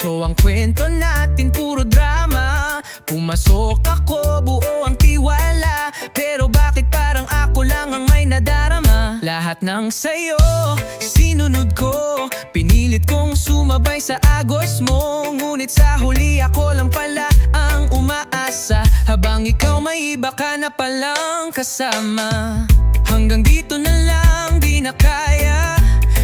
Ito ang kwento natin, puro drama. Pumasok ako, buo ang tiwala. Pero bakit parang ako lang ang may nadarama? Lahat ng sayo, sinunod ko. Pinilit kong sumabay sa agos mo. Ngunit sa huli ako lang pala ang umaasa, habang ikaw may iba ka na palang kasama. Hanggang dito na lang, di na kaya.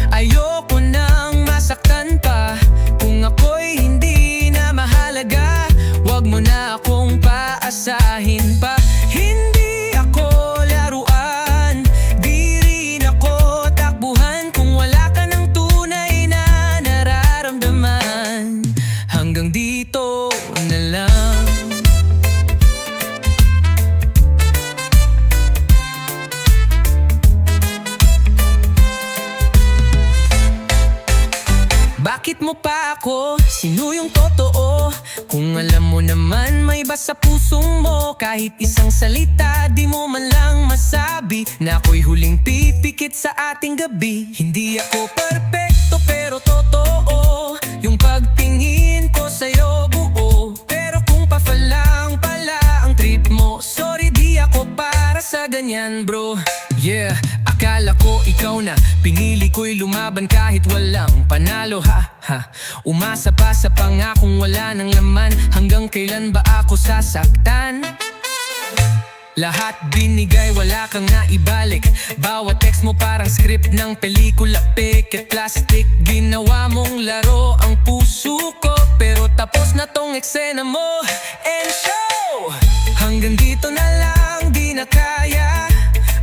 Ayoko nang masaktan pa. Kung ako'y hindi na mahalaga, wag mo na akong paasahin pa. Hindi ako laruan, di rin ako takbuhan. Kung wala ka ng tunay na nararamdaman, hanggang dito na lang. Bakit mo pa ako? Sino yung totoo? Kung alam mo naman may iba sa pusong mo. Kahit isang salita di mo man lang masabi na ako'y huling pipikit sa ating gabi. Hindi ako perpekto pero totoo yung pagtingin ko sa'yo buo. Pero kung pa lang pala ang trip mo, sorry di ako para sa ganyan bro. Yeah, akala ko ikaw na, pinili ko'y lumaban kahit walang panalo ha. Umasa pa sa pangakong wala ng laman. Hanggang kailan ba ako sasaktan? Lahat binigay, wala kang naibalik. Bawat text mo parang script ng pelikula. Picket plastic, ginawa mong laro ang puso ko. Pero tapos na tong eksena mo and show. Hanggang dito na lang, di na kaya.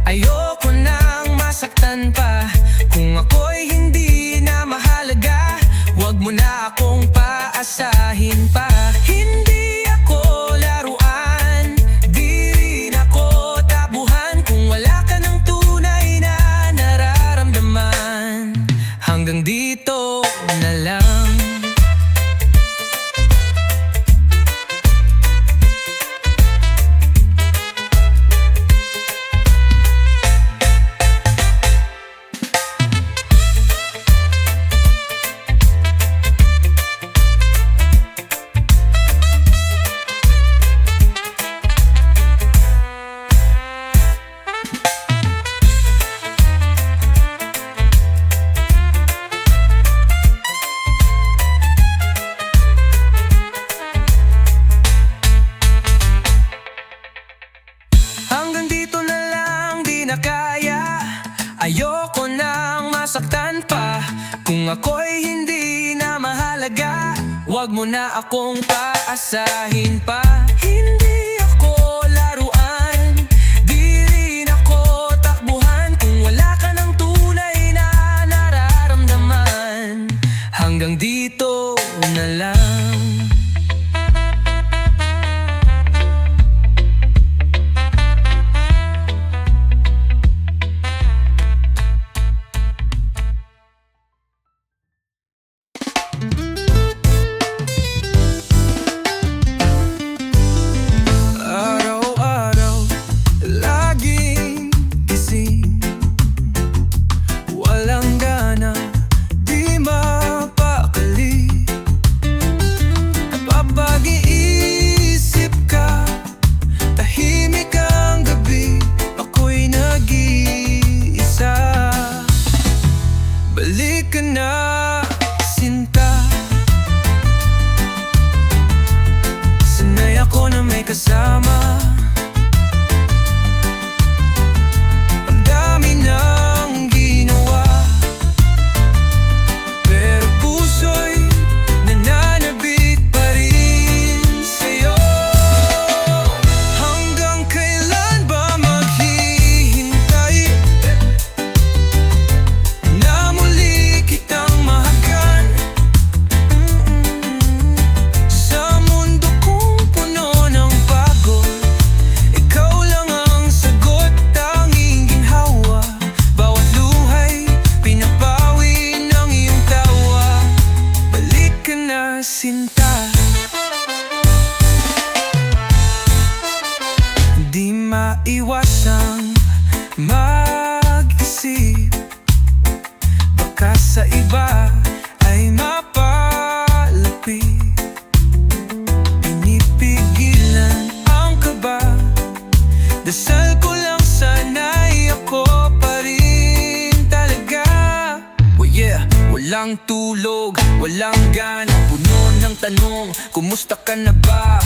Ayoko nang masaktan pa. Kung ako'y hindi na mahalaga, wag mo na akong paasahin pa. Hindi ako laruan, di rin ako tabuhan. Kung wala ka ng tunay na nararamdaman, hanggang dito na lang. Hanggang dito na lang, di na kaya. Ayoko nang masaktan pa. Kung ako'y hindi na mahalaga, wag mo na akong paasahin pa. Hindi ako laruan, di rin ako takbuhan. Kung wala ka ng tunay na nararamdaman, hanggang dito na lang. Balik ka na, sinta. Sanay ako na may kasama. Ang dami nang ginawa, pero puso'y nananabik pa rin sa'yo. Hanggang kailan ba maghihintay na muli kitang mahagan? Sa mundo kong puno ng pagod, ikaw lang ang sagot, tanging ginhawa. Bawat luhay, pinapawi ng iyong tawa. Balik ka na, sinta. Di maiwasang mag-isip, baka sa iba ay mapalapit. Dasal ko lang sana'y ako pa rin talaga. Oh yeah, walang tulog, walang gana, puno ng tanong, kumusta ka na ba?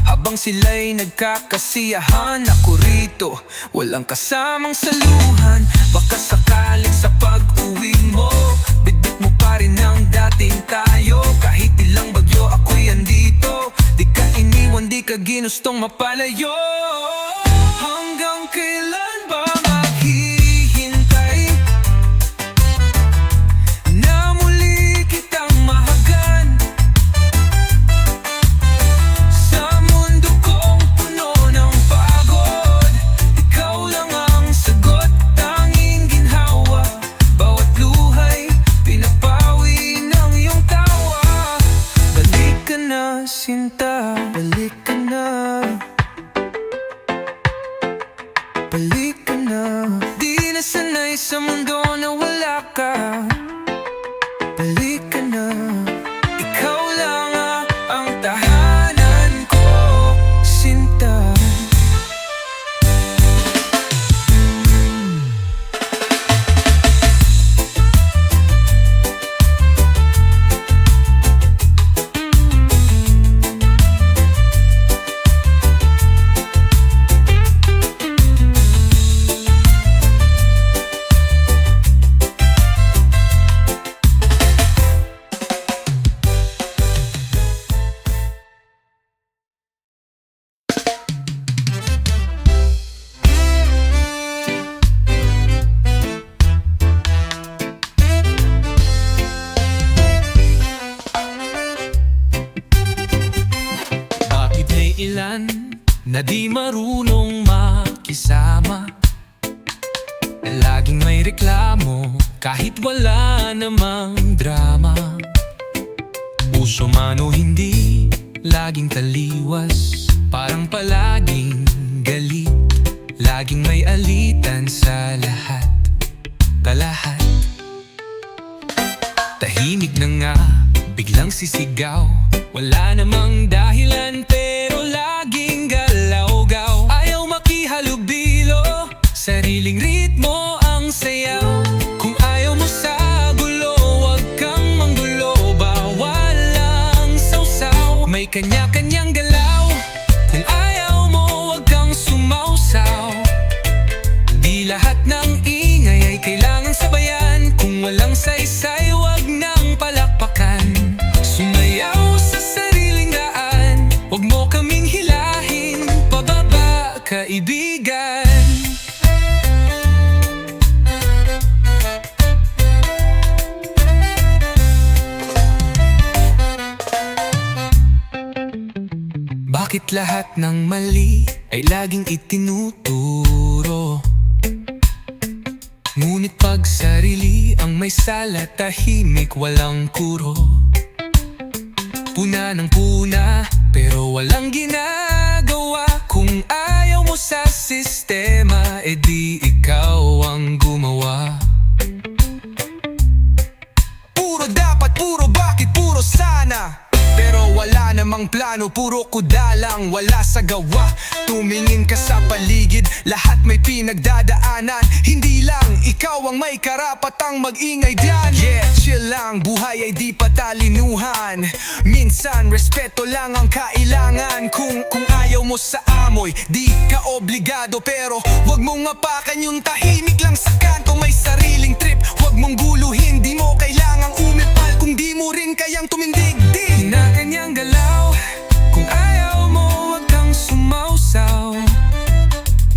Habang sila'y nagkakasiyahan, ako rito, walang kasamang saluhan. Baka sakaling sa pag-uwi mo, bitbit mo pa rin ang dating tayo. Kahit ilang bagyo ako'y andito, di ka iniwan, di ka ginustong mapalayo. Hanggang kailan ba maghihintay na muli kitang mahagan? Sa mundo kong puno ng pagod, ikaw lang ang sagot, tanging ginhawa. Bawat luhay, pinapawi ng iyong tawa. Balik ka na, sinta, balik ka na. Balik ka na. Di na sanay sa mundo na wala ka. Balik ka na. Ikaw lang ang tahanan ko, sinta. Ilan na di marunong makisama, laging may reklamo kahit wala namang drama. Puso man o hindi, laging taliwas, parang palaging galit. Laging may alitan sa lahat, talahat. Tahimik na nga, biglang sisigaw, wala namang dahilan pero laging galaw-gaw. Ayaw makihalubilo, sariling ritmo ang sayaw. Kung ayaw mo sa gulo, wag kang manggulo, bawal lang sausaw. May kanya-kanyang galaw, kung ayaw mo wag kang sumausaw. Di lahat ng ingay ay kailangan sabayan, kung walang saysay wag nang palakpakan. Sumayaw sa sariling daan, wag mo kaming hilahin pababa, kaibigan. Bakit lahat ng mali ay laging itinuturo? Ngunit pag sarili ang may sala, tahimik walang kuro. Puna ng puna, pero walang ginagawa. Kung ayaw mo sa sistema, edi ikaw ang gumawa. Puro dapat, puro bakit, puro sana, pero wala namang plano, puro kudalang, wala sa gawa. Tumingin ka sa paligid, lahat may pinagdadaanan. Hindi lang ikaw ang may karapatang mag-ingay diyan. Yeah, chill lang, buhay ay di patalinuhan. Minsan, respeto lang ang kailangan. Kung ayaw mo sa amoy, di ka obligado, pero wag mong apakan yung tahimik lang sa kanto. May sariling trip, wag mong guluhin, di mo kailangang umipal kung di mo rin kayang tumindig. Kanya-kanyang galaw, kung ayaw mo wag kang sumausaw.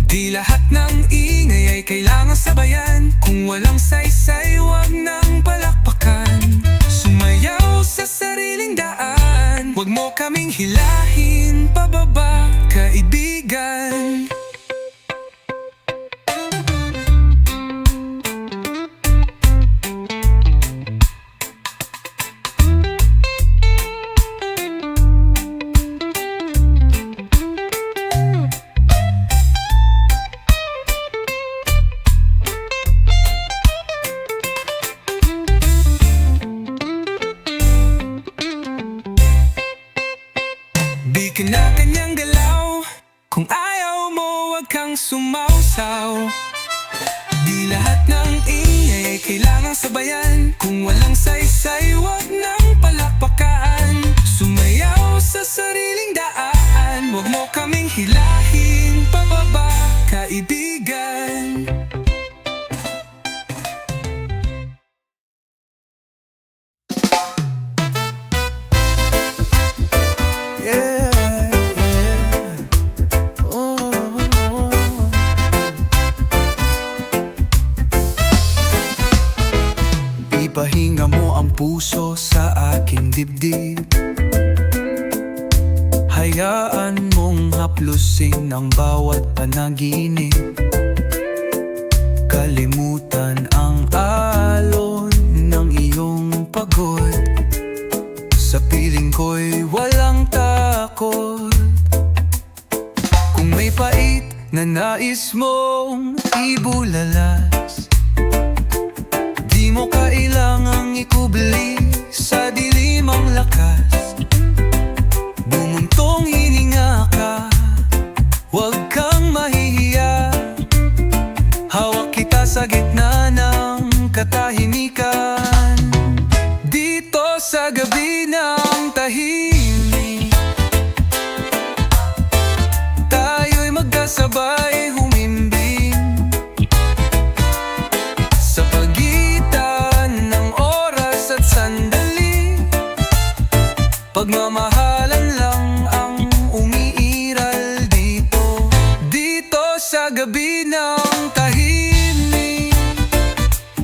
Di lahat ng ingay ay kailangan sabayan, kung walang saysay wag nang palakpakan. Sumayaw sa sariling daan, wag mo kaming hilahin pababa, kaibigan. Di kanya-kanyang galaw, kung ayaw mo huwag kang sumausaw. Di lahat ng ingay ay kailangang sabayan. Kung walang saysay, huwag nang palakpakan. Sumayaw sa sariling daan, huwag mo kaming hilahin pababa, kaibigan. Ipahinga mo ang puso sa aking dibdib. Hayaan mong haplusin ang bawat panaginip. Kalimutan ang alon ng iyong pagod. Sa piling ko'y walang takot. Kung may pait na nais mong ibulalas, di mo kailangang ikubli sa dilim ang lakas. Bumuntong hininga ka, huwag kang mahihiya. Hawak kita sa gitna ng katahimikan. Dito sa gabi ng tahimik, tayo'y magkasabay humimbing. Sa pagitan ng oras at sandali, pagmamahalan lang ang umiiral dito. Dito sa gabi ng tahimik,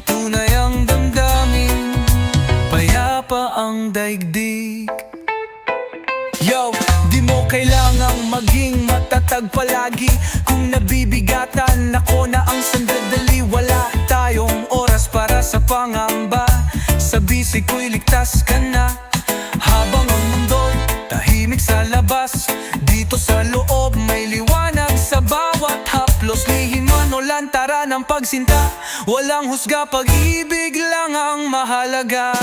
tunay ang damdamin, payapa ang daigdig. Yo, di mo kailangang maging matatag palagi. Kung nabibigatan ako na ang sandali, wala tayong oras para sa pangamba. Sa bisig ko'y ligtas ka na, habang ang mundo'y tahimik sa labas. Dito sa loob may liwanag sa bawat haplos. Lihim man o lantaran ng pagsinta, walang husga, pag-ibig lang ang mahalaga.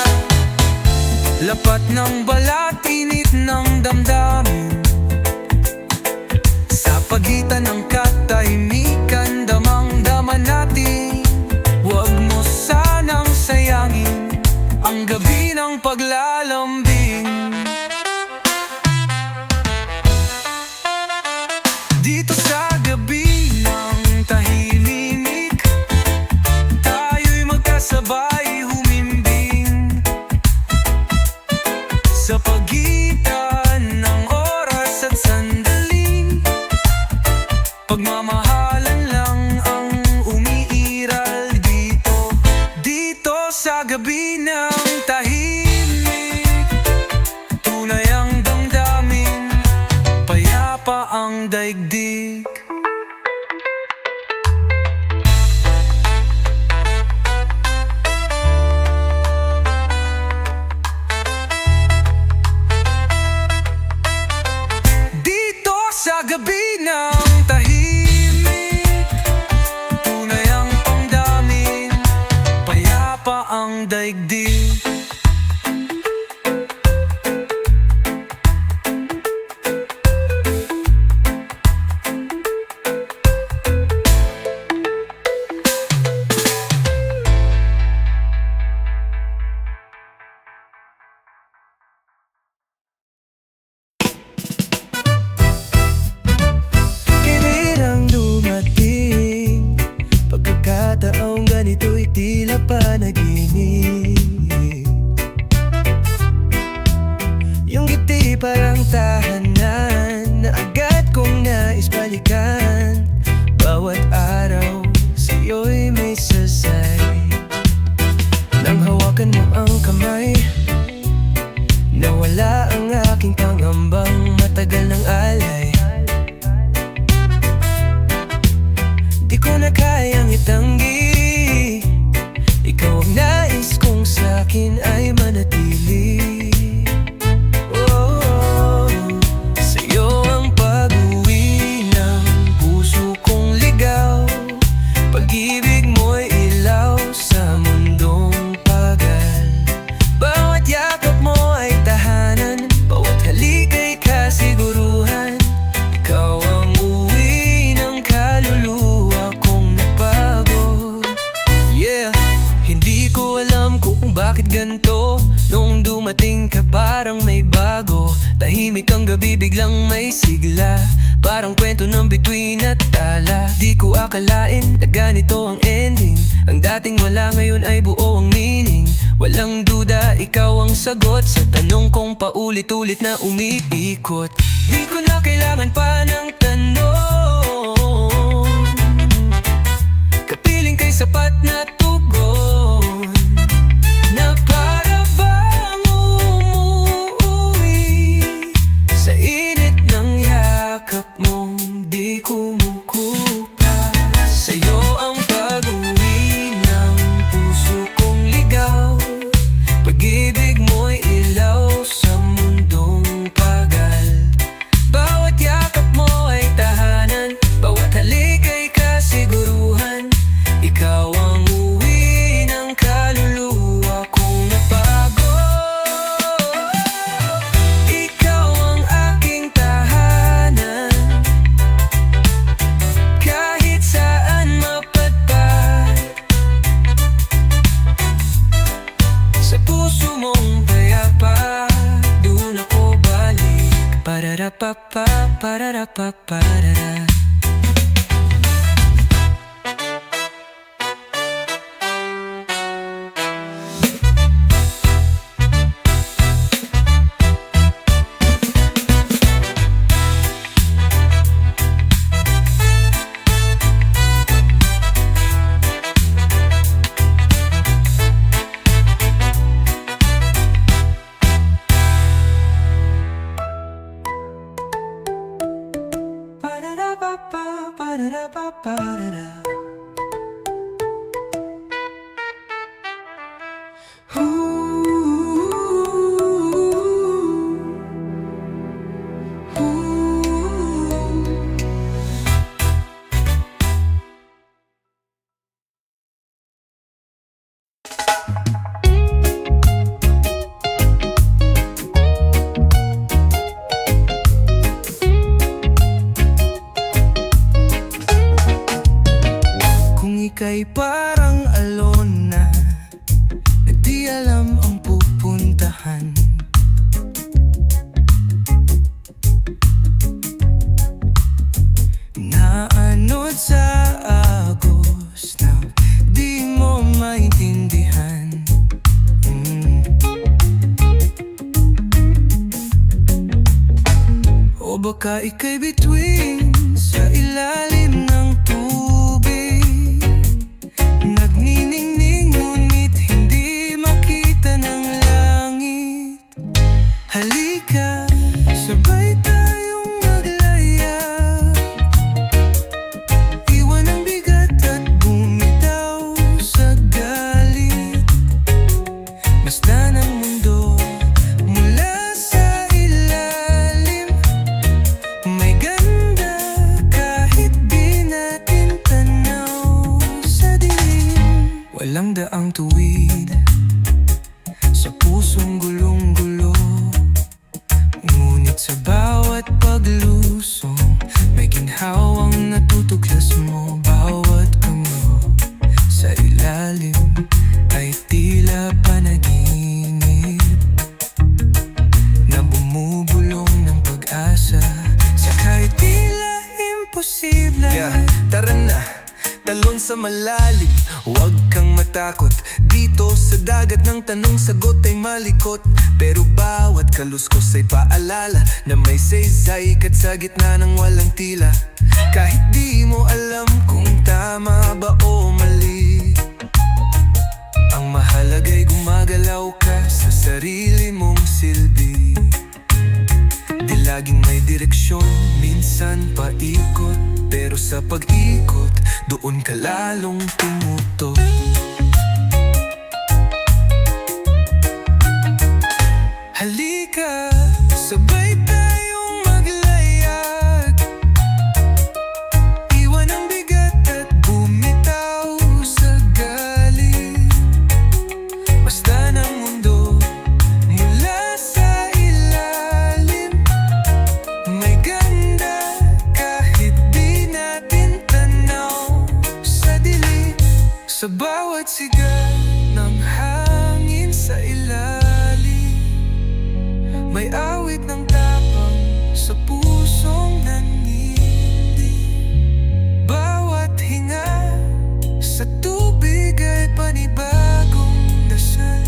Lapat ng balat, init ng damdamin. Sa pagitan ng katahimikan, damang-dama natin. Huwag mo sanang sayangin ang gabi ng paglalambing. Dito sa gabi ng tahimik, tayo'y magkasabay humimbing. Sa pagitan ng oras at sandali, pagmamahalan lang ang umiiral dito. Dito sa gabi ng tahimik, tunay ang damdamin, payapa ang daigdig. Dito sa gabi ng tahimik, tunay ang damdamin, payapa ang daigdig. Kailangang dumating pagkakataong ganito'y tila panaginip. Yung ngiti parang tahanan na agad kong nais balikan. Bawat araw sa'yo'y may sasay. Nang hawakan mo ang kamay, nawala ang aking pangambang matagal ng alay. Di ko na kayang itanggi, ikaw ang nais kong sa'kin ay manatili. Oh, sa'yo ang pag-uwi ng puso kong ligaw. Pag-ibig mo'y ilaw sa mundong pagal. Bawat yakap mo ay tahanan, bawat halik ay kasiguruhan. Ikaw ang uwi ng kaluluwa. ganto? Noong dumating ka parang may bago. Tahimik ang gabi biglang may sigla, parang kwento ng bituin at tala. Di ko akalain na ganito ang ending. Ang dating wala ngayon ay buo ang meaning. Walang duda ikaw ang sagot sa tanong kong paulit-ulit na umiikot. Di ko na kailangan pa ng tanong, kapiling kay sapat na tugon, na para bang umuwi sa init ng yakap mong di kumukupa. Sa'yo ang pag-uwi ng puso kong ligaw, pag-ibig mo'y ilaw sa mundong pagal. Bawat yakap mo ay tahanan, bawat halik ay kasiguruhan. Ikaw ang uwi ng kaluluwa kong napagod. Ikaw ang aking tahanan, kahit saan mapadpad. Sa puso mong payapa, doon ako balik. Pararapapa, pararapaparara. Ika'y parang alon na di alam ang pupuntahan. Naanod sa agos na di mo maintindihan. O baka ika'y bituin sa ilalim ng tubig, nagniningning ngunit hindi makita ng langit. Halika, sabay tayong maglayag, iwan ang bigat at bumitaw sa galit. Basta ng mundo mula sa ilalim, may ganda kahit di natin tanaw sa dilim. Walang daang tuwid sa pusong gulong-gulo, ngunit sa bawat paglusong may ginhawang natutuklas mo. Bawat kango sa ilalim ay tila panaginip na bumubulong ng pag-asa sa kahit tila imposible. Tara na, talon sa malalim, huwag kang matakot. Dito sa dagat ng tanong sagot ay malikot, pero bawat kaluskos ay paalala na may saysay kat sa gitna ng walang tila. Kahit di mo alam kung tama ba o mali, ang mahalaga'y gumagalaw ka sa sarili mong silbi. Di laging may direksyon, minsan paikot, pero sa pag-ikot, doon ka lalong tumutok. Halika, sabay tayong maglayag, iwan ang bigat at bumitaw sa galit. Basta ng mundo mula sa ilalim, may ganda kahit di natin tanaw sa dilim. Sa bawat sigal ng hangin sa May awit ng tapang sa pusong nanginginig. Bawat hinga sa tubig ay panibagong dasal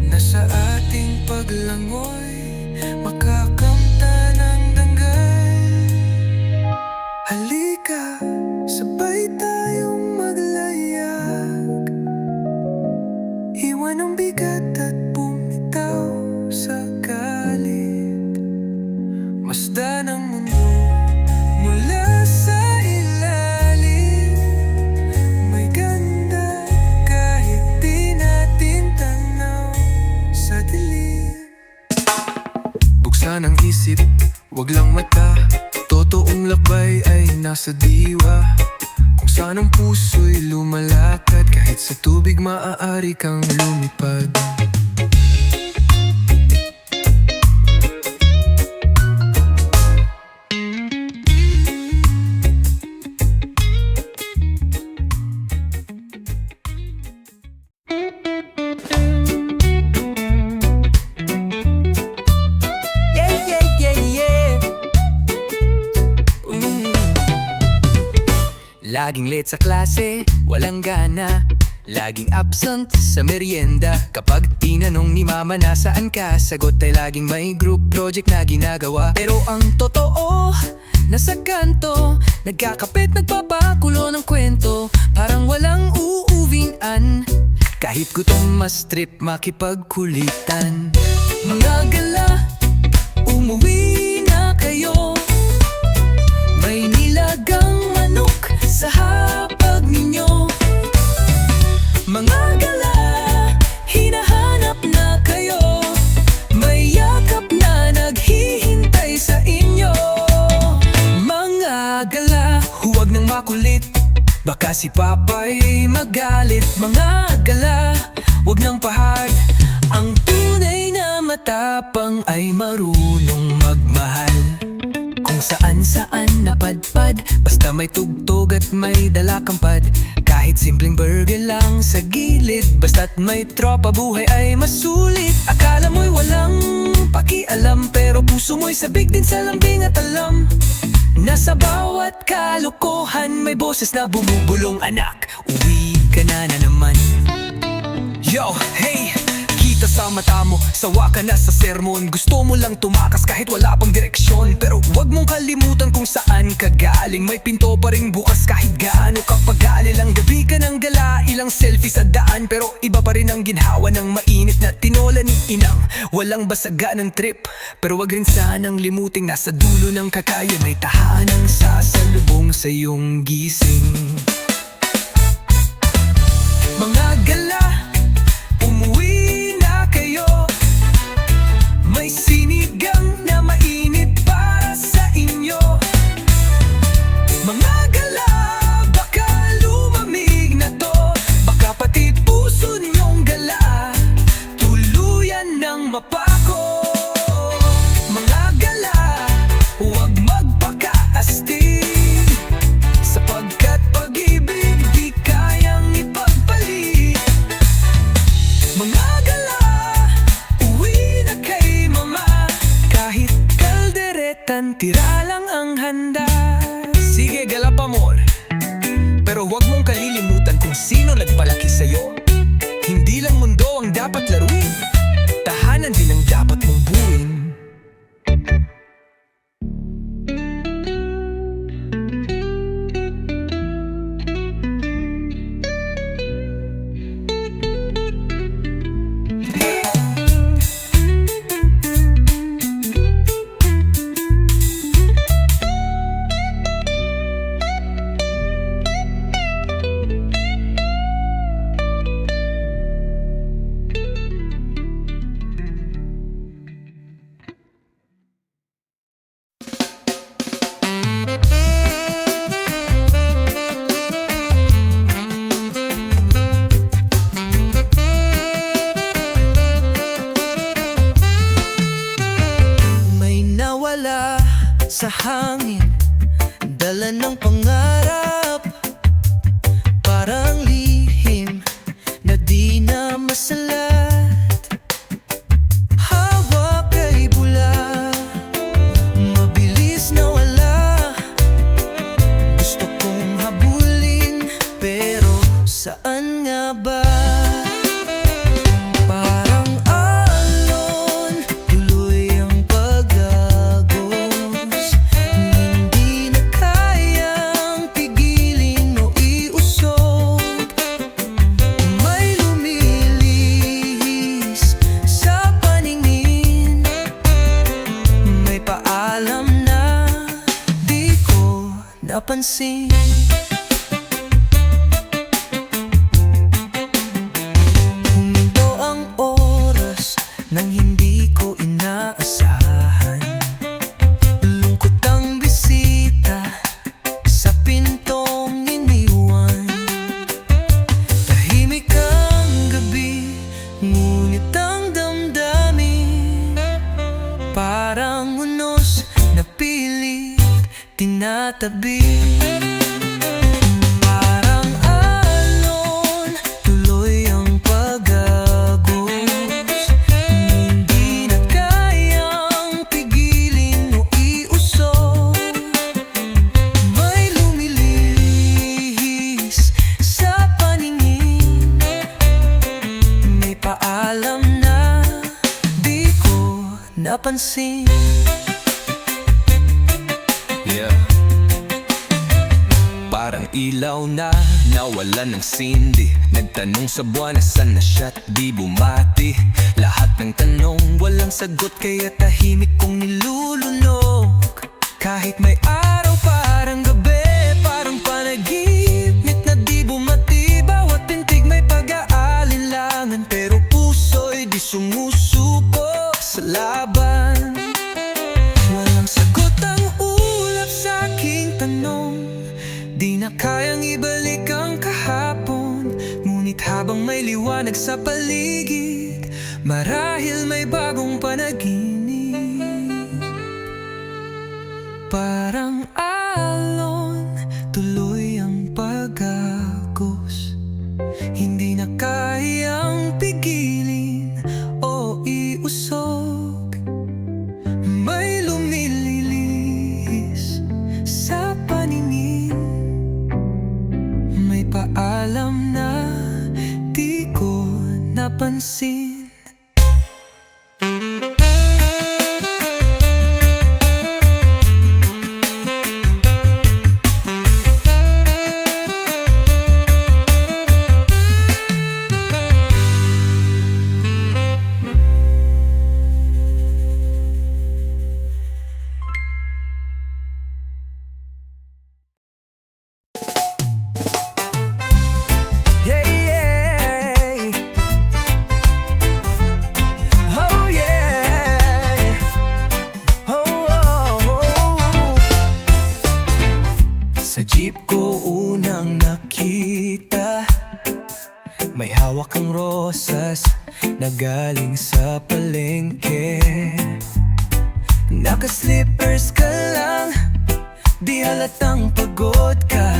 na sa ating paglangoy makakamta ng danggal. Halika, sabay tayong maglayag, iwan ang bigat at bumitaw sa galit. Masdan ang mundo mula sa ilalim. May ganda kahit di natin tanaw sa dilim. Buksan ang isip, wag lang mata. Totoong lakbay ay nasa diwa, kung saan ang puso'y lumalakad. Kahit sa tubig maaari kang lumipad. Laging late sa klase, walang gana. Laging absent sa merienda. Kapag tinanong ni mama nasaan ka, sagot ay laging may group project na ginagawa. Pero ang totoo, nasa kanto, nagkakapit, nagpapakulo ng kwento. Parang walang uuwian, kahit gutom mas trip makipagkulitan. Mga gala, umuwi na kayo. May nilagang manok sa hapag ninyo. Mga gala, hinahanap na kayo. May yakap na naghihintay sa inyo. Mga gala, huwag nang makulit, baka si papa'y magalit. Mga gala, huwag nang pahard. Ang tunay na matapang ay marunong magmahal. Kung saan-saan napadpad, basta may tugtog at may dalakampad. Kahit simpleng burger lang sa gilid, basta't may tropa, buhay ay masulit. Akala mo'y walang pakialam, pero puso mo'y sabik din sa lambing at alam. Nasa bawat kalokohan may boses na bumubulong. Anak, uwi ka na naman. Yo, hey! Kita sa mata mo, sawa ka na sa sermon. Gusto mo lang tumakas kahit wala pang direksyon. Pero wag mong kalimutan kung saan ka galing. May pinto pa ring bukas kahit gaano ka pag-alil. Ang gabi ka ng gala, ilang selfie sa daan, pero iba pa rin ang ginhawa ng mainit na tinola ni inang. Walang basaga ng trip, pero wag rin sanang limuting nasa dulo ng kakayan may tahanang sasalubong sa iyong gising. Mga gala, umuwi na kayo. May sinigang na mainit para sa inyo. Mga gala, baka lumamig na to. Baka pati puso ninyong gala tuluyan ng mapako. Mga gala, huwag magpakaastig, sapagkat pag-ibig di kayang ipagpalit. Mga gala, uwi na kay mama. Kahit kalderetan, tira lang ang handa. Sige, gala pa more, pero huwag mong kalilimutan kung sino nagpalaki sa'yo. Hindi lang mundo ang dapat laruin, tahanan din ang dapat mong buuin. Sa hangin, dala ng pangarap, parang lihim na di na masalat. Hawak kay napansin. Huminto ang oras nang hindi ko inaasahan. Lungkot ang bisita sa pintong iniwan. Tahimik ang gabi, ngunit ang damdamin parang unos na pilit tinatabi. Parang alon, tuloy ang pag-agos. Hindi na kayang pigilin o iusog. May lumilihis sa paningin. May paalam na di ko napansin. Parang ilaw na nawalan ng sindi. Nagtanong sa buwan na saan na siya't di bumati. Lahat ng tanong walang sagot, kaya tahimik kong nilulunok. Kahit may araw parang gabi, parang panaginip na di bumati. Bawat pintig may pag-aalinlangan, pero puso'y di sumusuko sa laban. Walang sagot ang ulap sa aking tanong. Di na kayang ibalik ang kahapon. Ngunit habang may liwanag sa paligid, marahil may bagong panaginip. Parang alon, tuloy ang pag-agos. Hindi na kayang pigilin o iusog. May lumililis sa paningin. May paalam na di ko napansin. Sa jeep ko unang nakita, may hawak kang rosas na galing sa palengke. Naka-slippers ka lang, di halatang pagod ka.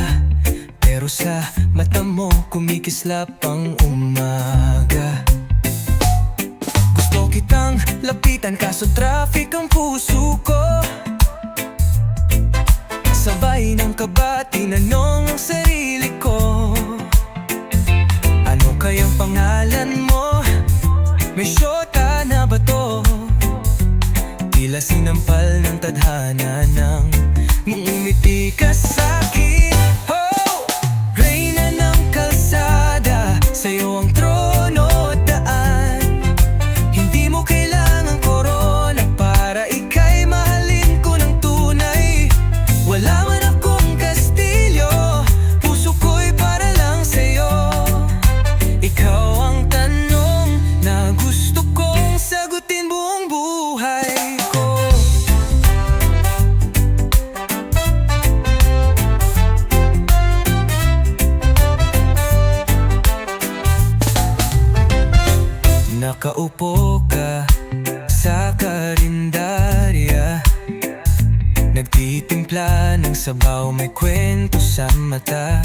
Pero sa mata mo kumikislap ang umaga. Gusto kitang lapitan kaso traffic ang puso ko. Sabay ng kaba, tinanong ang sarili ko, ano kayang pangalan mo? May syota na ba to? Tila sinampal ng tadhana nang ngumiti ka sa'kin. Oh! Reyna ng kalsada, sa'yo ang trono at daan. Hindi mo kailangang korona para ika'y mahalin ko ng tunay. Wala man akong kastilyo, puso ko'y para lang sa'yo. Ikaw ang tanong na gusto kong sagutin buong buhay ko. Nakaupo ka sa karinderya, nagtitimpla ng sabaw, may kwento sa mata.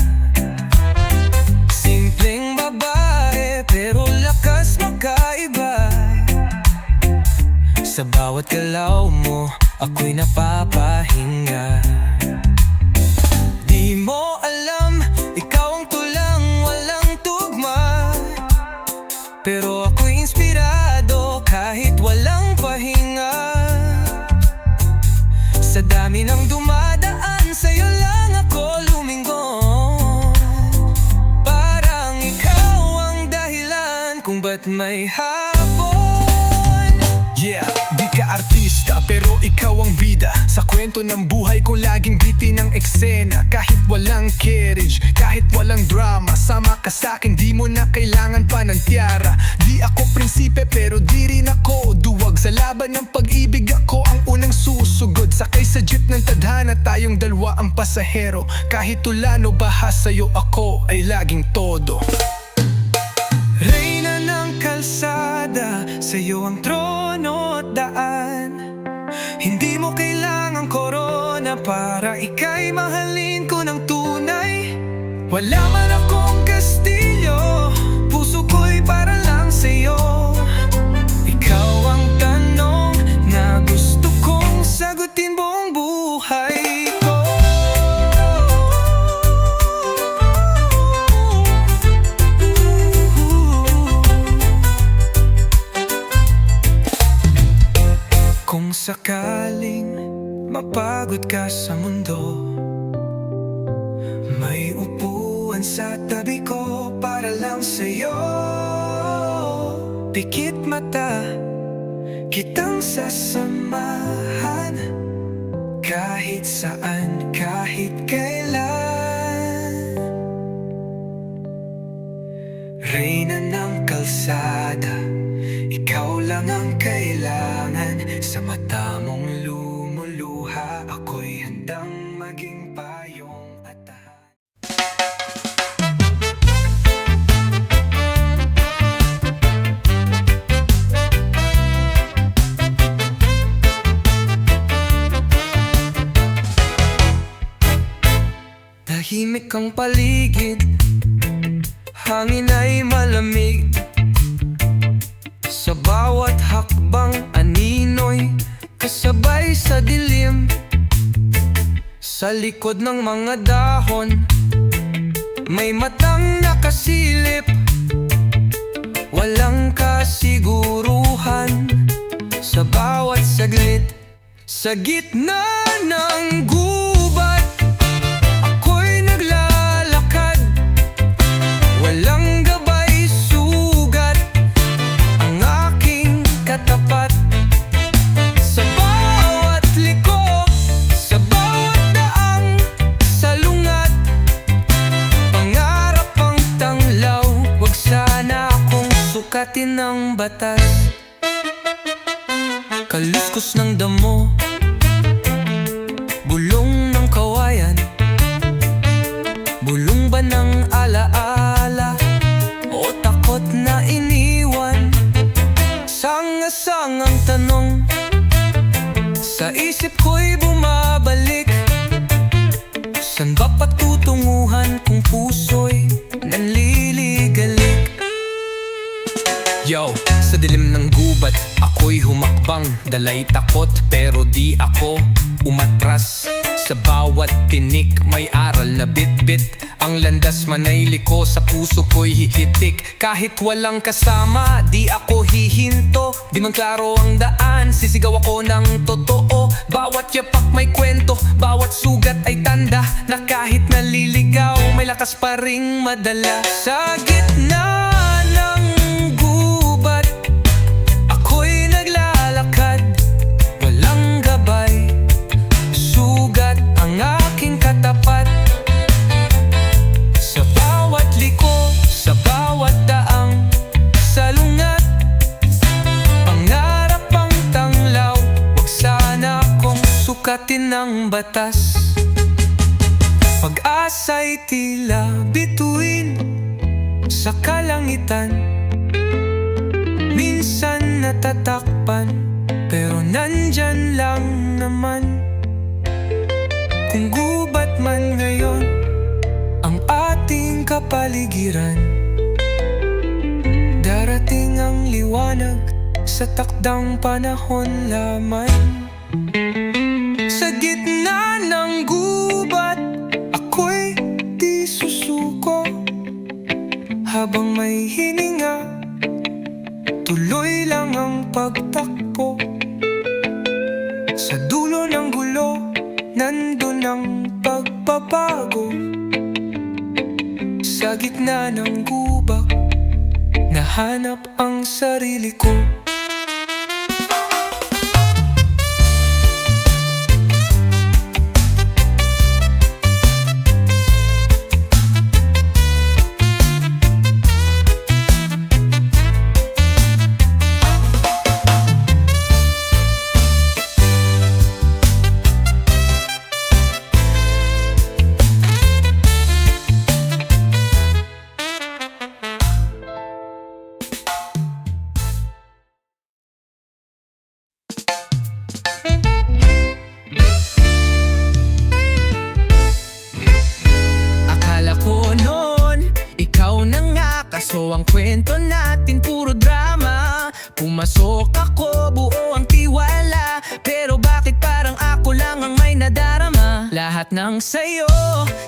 Simpleng babae pero lakas magkaiba. Sa bawat galaw mo ako'y napapahinga. Di mo alam, ikaw ang tulang walang tugma. Pero ako'y inspirado kahit walang pahinga. Sa dami ng dumadaan, sa'yo lang ako lumingon. Parang ikaw ang dahilan kung ba't may hapon. Yeah, di ka-artista pero ikaw ang bida sa kwento ng buhay ko, laging bitin ang eksena. Kahit walang carriage, kahit walang drama, sama ka sa'kin, di mo na kailangan pa ng tiara. Di ako prinsipe pero di rin ako duwag. Sa laban ng pag-ibig ako ang unang susugod. Sakay sa jeep ng tadhana, tayong dalawa ang pasahero. Kahit ulan o baha, sa'yo ako ay laging todo. Reyna ng kalsada, sa'yo ang trono at daan. Hindi mo kailangang korona para ika'y mahalin ko ng tunay. Wala man akong kastilyo, puso ko'y para lang sa'yo. Ikaw ang tanong na gusto kong sagutin buong buhay ko. Kung sakaling mapagod ka sa mundo, may upuan sa tabi ko para lang sa'yo. Pikit mata, kitang sasamahan, kahit saan, kahit kailan. Reyna ng kalsada, ikaw lang ang kailangan. Sa mata mong lumuluha, ako'y handang maging payong at tahan. Tahimik ang paligid, hangin ay malamig. Sa bawat hakbang aninoy, kasabay sa dilim. Sa likod ng mga dahon, may matang nakasilip. Walang kasiguruhan sa bawat saglit. Sa gitna ng gubat, ako'y naglalakad. Walang gabay, sugat ang aking katapat. Sa bawat liko, sa bawat daang salungat, pangarap ang tanglaw. Huwag sana akong sukatin ng batas. Kaluskos ng damo, bulong ng kawayan, bulong ba ng alaala o takot na iniwan? Sanga-sangang tanong sa isip ko'y bumabalik. San ba patutunguhan kung puso'y nanliligalig? Yo, sa dilim ng gubat, ako'y humakbang. Dalay takot pero di ako umatras. Sa bawat tinik may aral na bit-bit. Ang landas man ay liko, sa puso ko'y hihitik. Kahit walang kasama, di ako hihinto. Di man klaro ang daan, sisigaw ako ng totoo. Bawat yapak may kwento, bawat sugat ay tanda na kahit naliligaw, may lakas pa ring madala. Sa gitna ng gubat, ako'y naglalakad. Walang gabay, sugat ang aking katapat. Sa bawat liko, sa bawat daang salungat, pangarap ang tanglaw. Huwag sana akong sukatin ng batas. Pag-asa'y tila bituin sa kalangitan. Minsan natatakpan, pero nandyan lang naman. Kung gubat man ngayon ang ating kapaligiran, darating ang liwanag sa takdang panahon lamang. Sa gitna ng gubat, ako'y di susuko. Habang may hininga, tuloy lang ang pagtakbo. Sa dulo ng gulo, nandun ang pagbabago. Sa gitna ng gubak, nahanap ang sarili ko. Pero ang kwento natin puro drama. Pumasok ako, buo ang tiwala. Pero bakit parang ako lang ang may nadarama? Lahat ng sayo,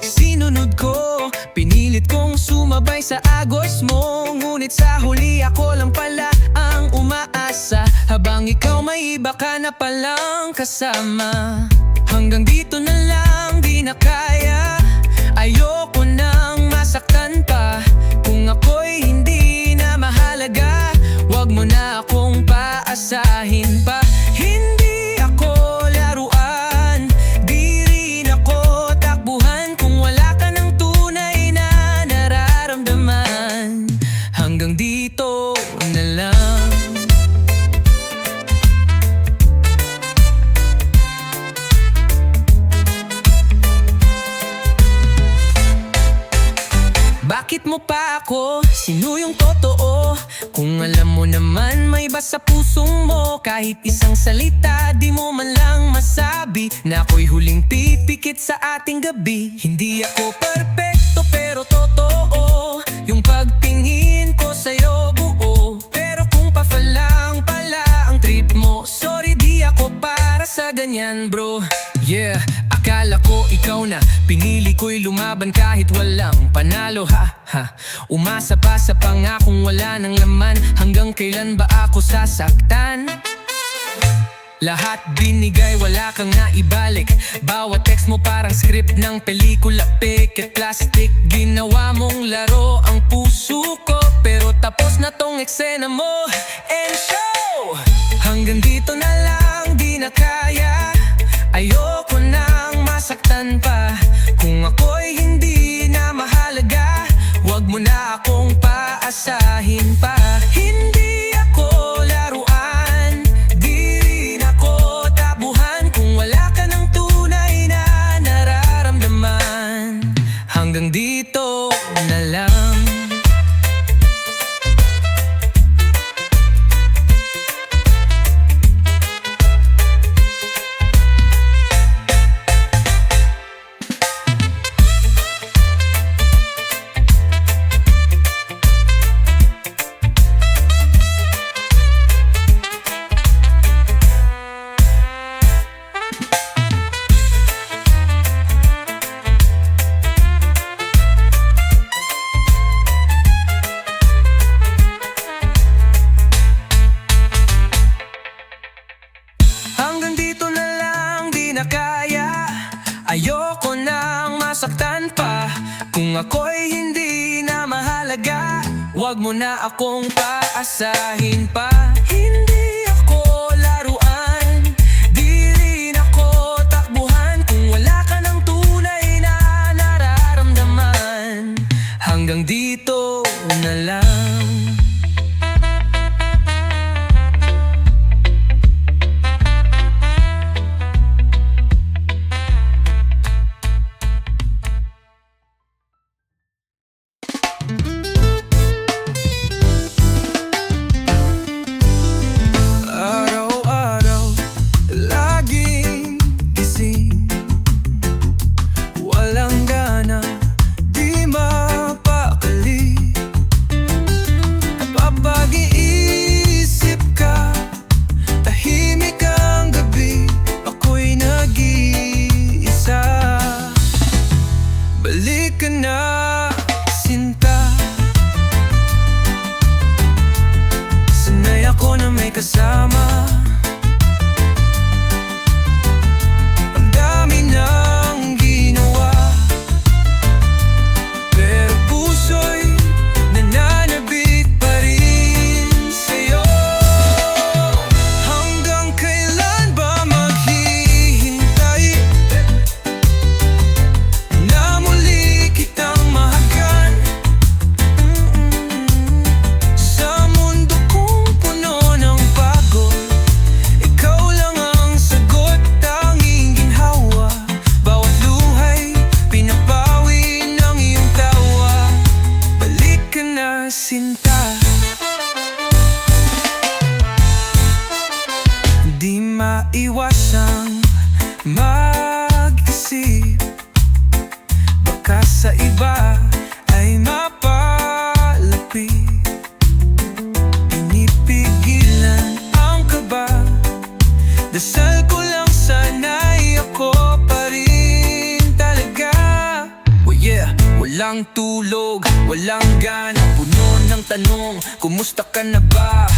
sinunod ko. Pinilit kong sumabay sa agos mo. Ngunit sa huli ako lang pala ang umaasa. Habang ikaw may iba ka na palang kasama. Hanggang dito na lang, di na kaya. Ayoko nang masaktan pa. Kung ako'y hindi na mahalaga, wag mo na akong paasahin pa. Hindi ako laruan, di rin ako takbuhan. Kung wala ka ng tunay na nararamdaman, hanggang dito na lang. Bakit mo pa ako sinuyong totoo? Kung alam mo naman may iba sa pusong mo. Kahit isang salita di mo man lang masabi na ako'y huling pipikit sa ating gabi. Hindi ako perpekto pero totoo yung pagtingin ko sa'yo buo. Pero kung pa lang pala ang trip mo, sorry di ako para sa ganyan bro. Yeah, akala ko ikaw na, pinili ko'y lumaban kahit walang panalo ha. Umasa pa sa pangakong wala ng laman. Hanggang kailan ba ako sasaktan? Lahat binigay, wala kang naibalik. Bawat text mo parang script ng pelikula. Picket plastic, ginawa mong laro ang puso ko. Pero tapos na tong eksena mo and show. Hanggang dito na lang, di na kaya. Ayoko nang masaktan pa. Kung ako'y hindi na mahalaga, wag mo na akong paasahin pa. Hindi ako laruan, di rin ako tabuhan. Kung wala ka ng tunay na nararamdaman, hanggang dito na lang. Hanggang dito na lang, di na kaya. Ayoko nang masaktan pa. Kung ako'y hindi na mahalaga, wag mo na akong paasahin pa. Hindi ako laruan, di rin ako takbuhan. Kung wala ka ng tunay na nararamdaman, hanggang dito na lang. Araw-araw, laging gising, walang gana, di mapakali. Kapag iisip ka, tahimik ang gabi, ako'y nag-iisa. Balik ka na, sinta. Sanay ako na may kasama. Ang dami nang ginawa, pero puso'y nananabik pa rin sa'yo. Hanggang kailan ba maghihintay na muli kitang mahagan? Sa mundo kong puno ng pagod, ikaw lang ang sagot, tanging ginhawa. Bawat luhay, pinapawi ng iyong tawa. Balik ka na, sinta. Di maiwasang mag-isip, baka sa iba ay mapalapit. Dasal ko lang sana'y ako pa rin talaga. Oh yeah, walang tulog, walang gana, puno ng tanong, kumusta ka na ba?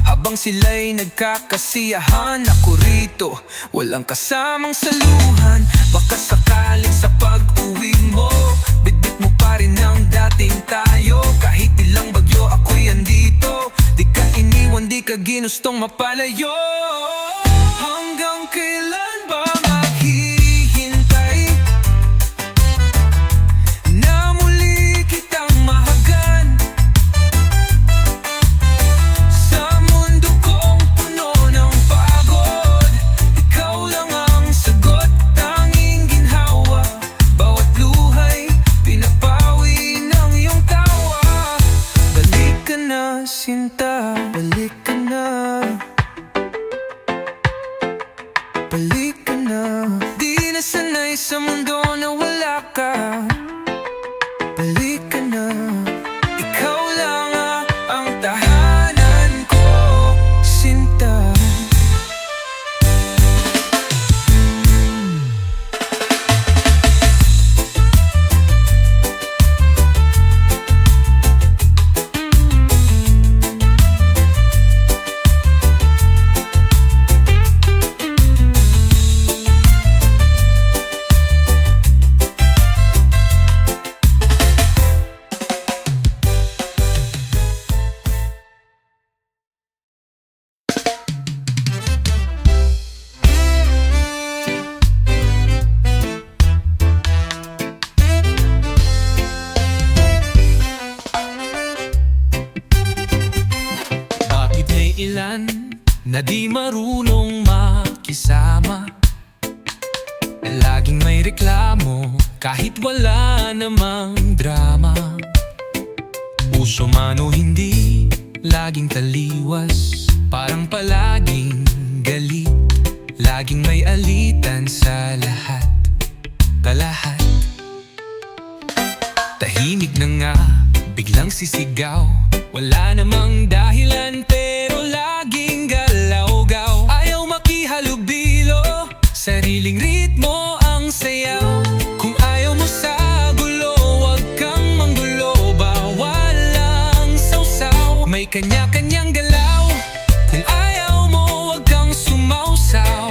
Habang sila'y nagkakasiyahan, ako rito, walang kasamang saluhan. Baka sakaling sa pag-uwi mo, bitbit mo pa rin ang dating tayo. Kahit ilang bagyo ako'y andito, di ka iniwan, di ka ginustong mapalayo. Hanggang kailan ba maghihintay na muli kitang mahagan? Sa mundo kong puno ng pagod, ikaw lang ang sagot, tanging ginhawa. Bawat luhay, pinapawi ng iyong tawa. Balik ka na, sinta, balik ka na. Balik ka na. Di na sanay sa mundo na wala ka. Balik ka na. Ikaw lang ang tahanan ko, sinta. Bakit may ilan na di marunong makisama? Laging may reklamo kahit wala namang drama. Puso man o hindi, laging taliwas, parang palaging galit. Laging may alitan sa lahat, lahat. Tahimik na nga, biglang sisigaw, wala namang dahilan pero laging galaw-gaw. Ayaw makihalubilo, sariling ritmo ang sayaw. Kung ayaw mo sa gulo, wag kang manggulo, bawal lang sausaw. May kanya-kanyang galaw, kung ayaw mo wag kang sumausaw.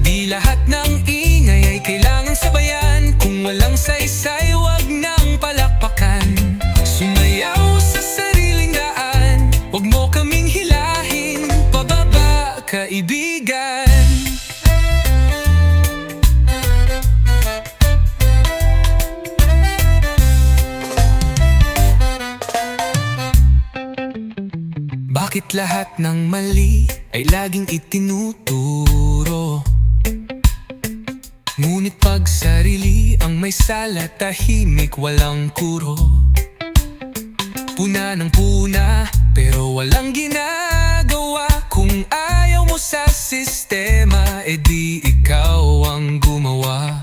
Di lahat ng ingay ay kailangan sabayan, kung walang saysay wag nang palakpakan. Sumayaw sa sariling daan, wag mo kaming hilahin pababa, kaibigan. Bakit lahat ng mali ay laging itinuturo? Ngunit pag sarili ang may sala, tahimik walang kuro. Puna ng puna, pero walang ginagawa. Kung ayaw mo sa sistema, edi ikaw ang gumawa.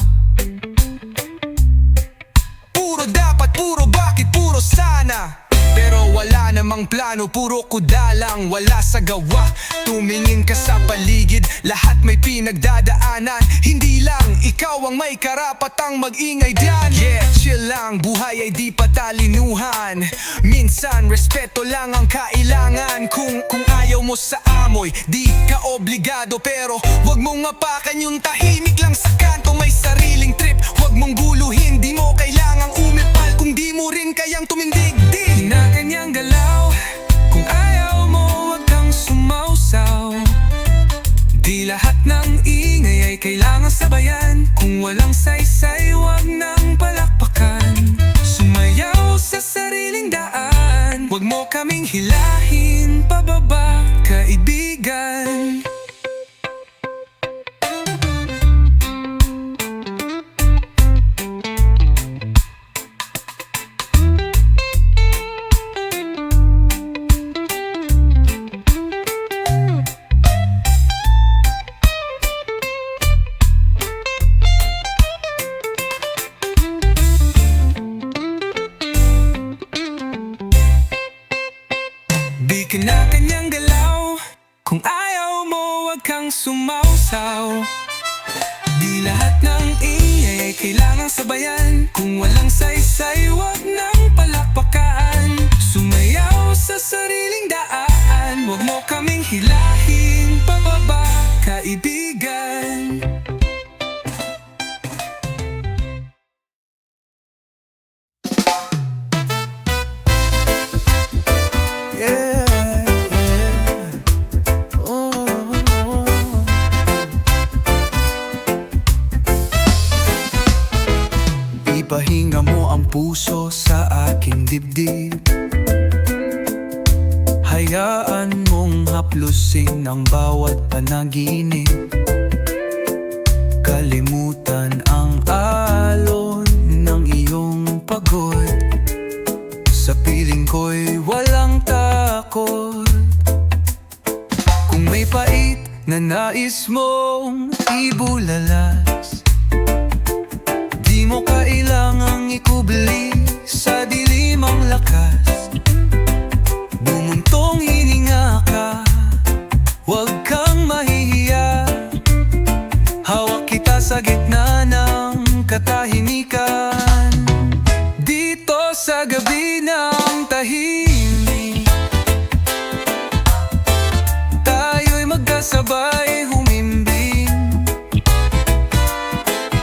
Puro dapat, puro bakit, puro sana, pero wala namang plano, puro kudalang, wala sa gawa. Tumingin ka sa paligid, lahat may pinagdadaanan. Hindi lang ikaw ang may karapatang mag-ingay diyan. Yeah, chill lang, buhay ay di patalinuhan. Minsan, respeto lang ang kailangan. Kung ayaw mo sa amoy, di ka obligado, pero wag mong apakan yung tahimik lang sa kanto. May sariling trip, wag mong guluhin, di mo kailangang umipal kung di mo rin kayang tumindig. Kanya-kanyang galaw, kung ayaw mo wag kang sumausaw. Di lahat ng ingay ay kailangan sabayan, kung walang saysay wag nang palakpakan. Sumayaw sa sariling daan, wag mo kaming hilahin pababa, kaibigan. Di kanya-kanyang galaw, kung ayaw mo wag kang sumausaw. Di lahat ng ingay ay kailangang sabayan. Kung walang saysay, wag nang palakpakan. Sumayaw sa sariling daan, wag mo kaming hilahin pababa, kaibigan. Yeah, yeah. Oh. Ipahinga mo ang puso sa aking dibdib. Hayaan mong haplusin ang bawat panaginip. Kalimutan ang alon ng iyong pagod. Sa piling ko'y walang takot. Kung may pait na nais mong ibulalas, di mo kailangang ikubli sa dilim ang lakas. Bumuntong hininga ka, huwag kang mahihiya. Hawak kita sa gitna ng katahimikan. Dito sa gabi ng tahimik, tayo'y magkasabay humimbing.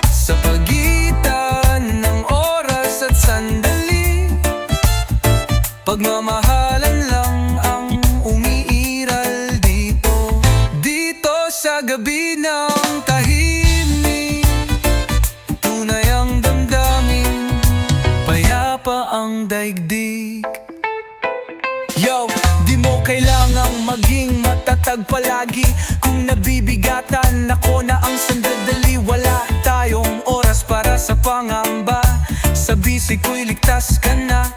Sa pagitan ng oras at sandali, pagmamahalan lang ang umiiral dito. Dito sa gabi ng tahimik, tunay ang damdamin, payapa ang daigdig. Yo, di mo kailangang maging matatag palagi. Kung nabibigatan ako na ang sandali, wala tayong oras para sa pangamba. Sa bisig ko'y ligtas ka na,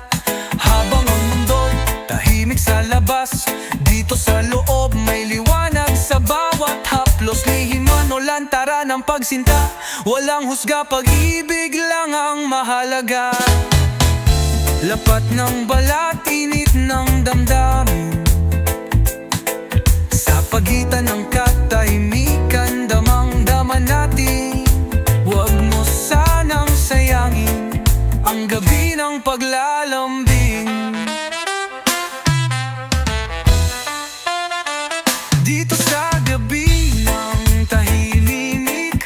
habang ang mundo'y tahimik sa labas. Dito sa loob may liwanag sa bawat haplos. Lihim man o lantaran ng pagsinta, walang husga, pag-ibig lang ang mahalaga. Lapat ng balat, init ng damdamin. Sa pagitan ng katahimikan, damang-dama natin. Huwag mo sanang sayangin ang gabi ng paglalambing. Dito sa gabi ng tahimik,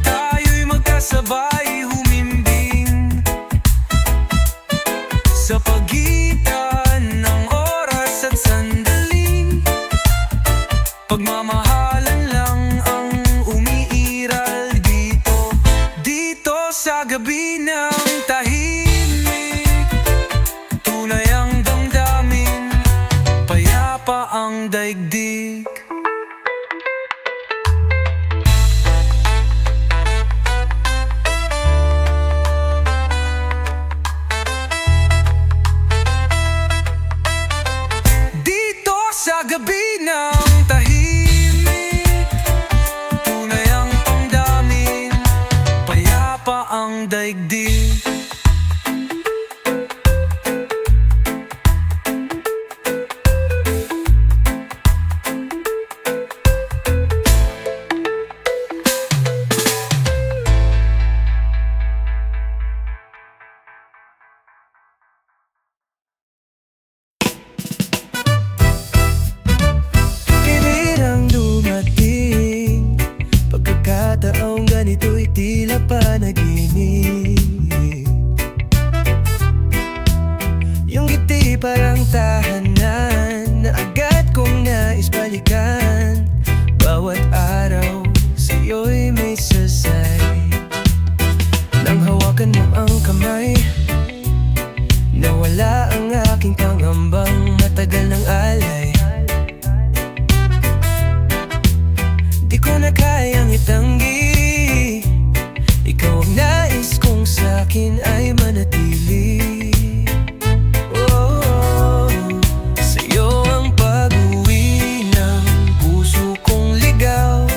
tayo'y magkasabay humimbing. Sa pagitan ng oras at sandali, pagmamahalan lang ang umiiral dito. Dito sa gabi ng tahimik, tunay ang damdamin, payapa ang daigdig. Dito sa gabi ng tahimik, tunay ang damdamin, payapa ang daigdig. Bibirang dumating, pagkakataong ganito'y tila panaginip. Yung ngiti parang tahanan na agad kong nais balikan. Bawat araw sa'yo'y may sasay. Nang hawakan mo ang kamay, nawala ang aking pangambang matagal ng alay. Di ko na kayang itanggi, ikaw ang nais kong sa'kin ay manatili. Oh, sa'yo ang pag-uwi ng puso kong ligaw.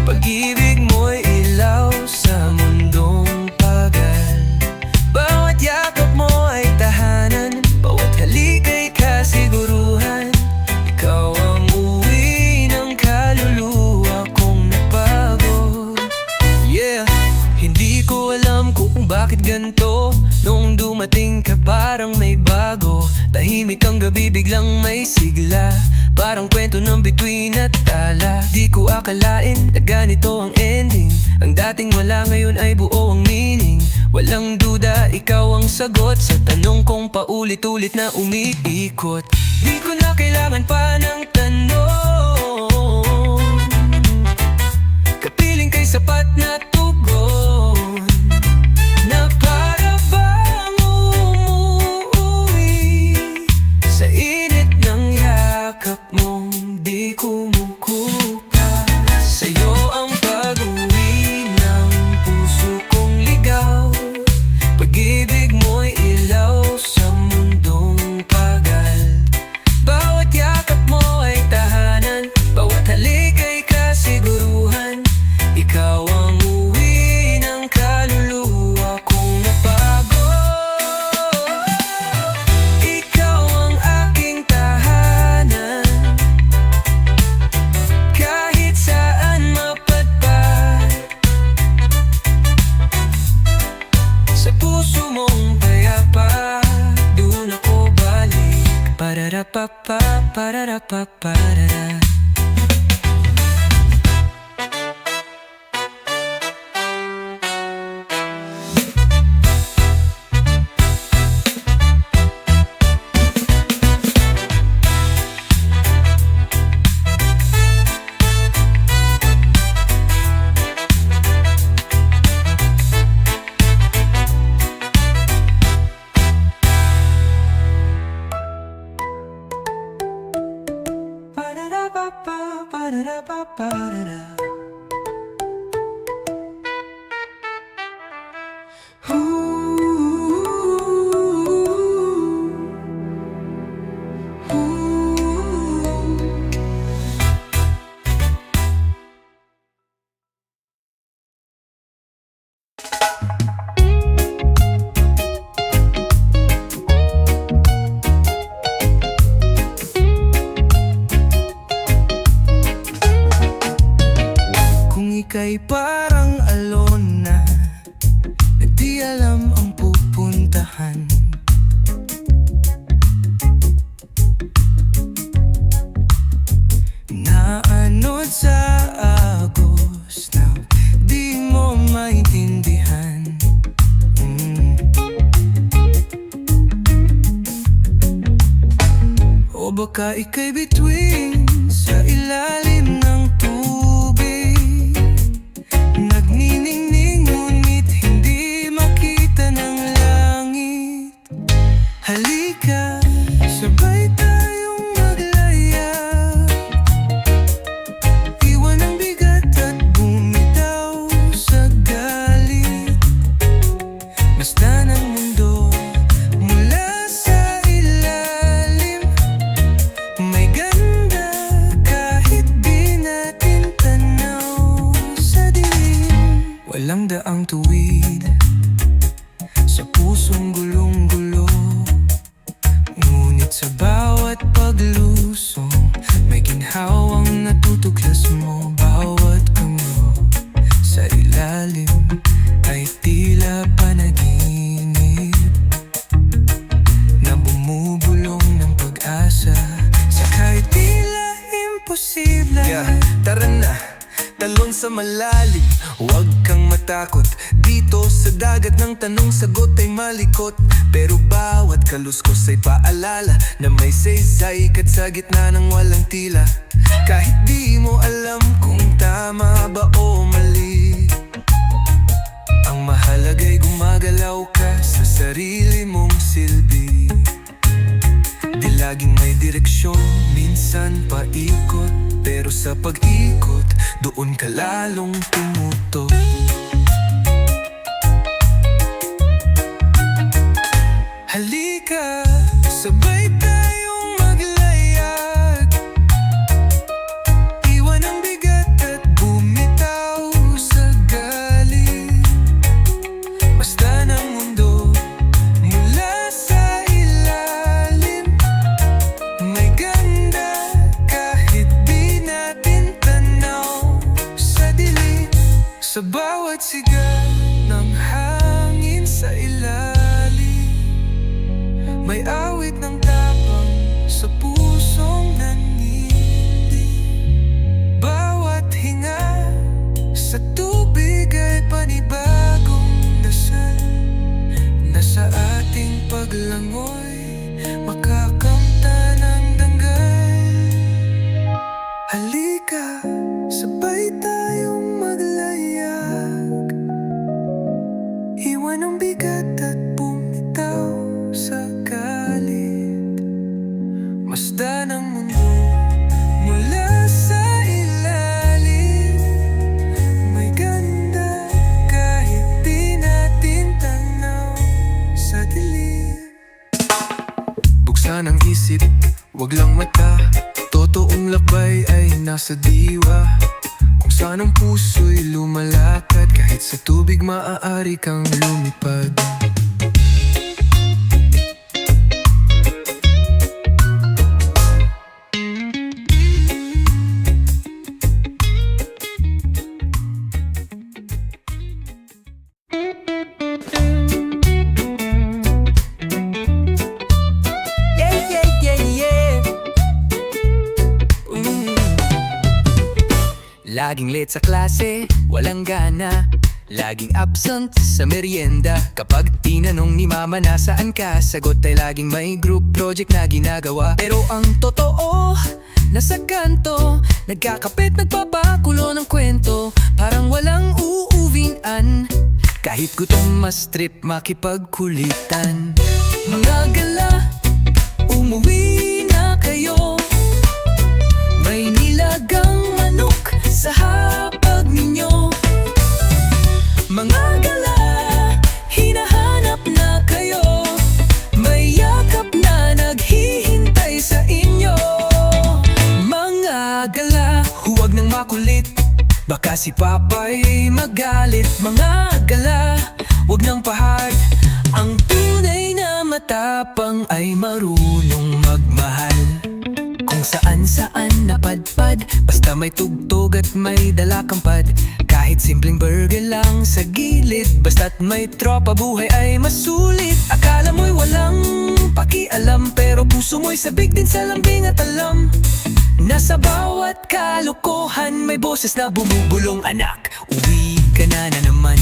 Pag-ibig mo'y ilaw sa mundong pagal. Bawat yakap mo ay tahanan, bawat halik ay kasiguruhan. Ikaw ang uwi ng kaluluwa. parang may bago. Tahimik ang gabi, biglang may sigla, parang kwento ng bituin at tala. Di ko akalain na ganito ang ending. Ang dating wala, ngayon ay buo ang meaning. Walang duda, ikaw ang sagot sa tanong kong paulit-ulit na umiikot. Di ko na kailangan pa ng tanong, kapiling kay sapat na tugon, na para bang umuwi sa init ng yakap mong di kumukupa. Sa'yo ang pag-uwi ng puso kong ligaw, pag-ibig mo'y ilaw sa mundong pagal. Bawat yakap mo ay tahanan, bawat halik ay kasiguruhan. Ikaw ang uwi ng kaluluwa kong napagod. Ikaw ang aking tahanan, kahit saan mapadpad. Sa puso mong payapa, doon ako balik. Pararapapa, pararapaparara. Ika'y parang alon na di alam ang pupuntahan. Naanod sa agos na di mo maintindihan. O baka ika'y bituin sa ilalim ng tubig, nagniningning ngunit hindi makita ng langit. Halika, sabay tayong maglayag, iwan ang bigat at bumitaw sa galit. Basta ng mundo mula sa ilalim, may ganda kahit di natin tanaw sa dilim. Walang daang tuwid sa pusong gulong-gulo, ngunit sa bawat paglusong may ginhawang natutuklas mo. Bawat kango sa ilalim ay tila panaginip na bumubulong ng pag-asa sa kahit tila imposible. Tara na, talon sa malalim, huwag kang matakot. Dito sa dagat ng tanong sagot ay malikot, pero bawat kaluskos ay paalala na may saysay kat sa gitna ng walang tila. Kahit di mo alam kung tama ba o mali, ang mahalaga'y gumagalaw ka sa sarili mong silbi. Di laging may direksyon, minsan paikot, pero sa pag-ikot, doon ka lalong tumutok. Halika, sabay tayong maglayag, iwan ang bigat at bumitaw sa galit. Basta ng mundo mula sa ilalim, may ganda kahit di natin tanaw sa dilim. Sa bawat ating paglangoy, makakamta ng dangay. Halika, sabay tayong maglayag, iwan ang bigat at bumitaw sa galit. Masdan ang mundo mula sa ilalim, may ganda kahit di natin tanaw sa dilim. Buksan ang isip, wag lang mata, totoong lakbay ay nasa diwa. Kung saan ang puso'y lumalakad, kahit sa tubig maaari kang lumipad. Yeah, yeah, yeah, yeah. Laging late sa klase, walang gana, laging absent sa merienda. Kapag tinanong ni mama nasaan ka, sagot ay laging may group project na ginagawa. Pero ang totoo, nasa kanto, nagkakapit, nagpapakulo ng kwento, parang walang uuwian. Kahit gutom mas trip makipagkulitan. Mga gala, umuwi na kayo, may nilagang manok sa hapag ninyo. Mga gala, hinahanap na kayo, may yakap na naghihintay sa inyo. Mga gala, huwag nang makulit, baka si papa'y magalit. Mga gala, huwag nang pahard, ang tunay na matapang ay marunong magmahal. Kung saan-saan napadpad, basta may tugtog at may dalakampad. Kahit simpleng burger lang sa gilid, basta't may tropa, buhay ay masulit. Akala mo'y walang pakialam, pero puso mo'y sabik din sa lambing at alam. Nasa bawat kalokohan may boses na bumubulong, anak, uwi ka na naman.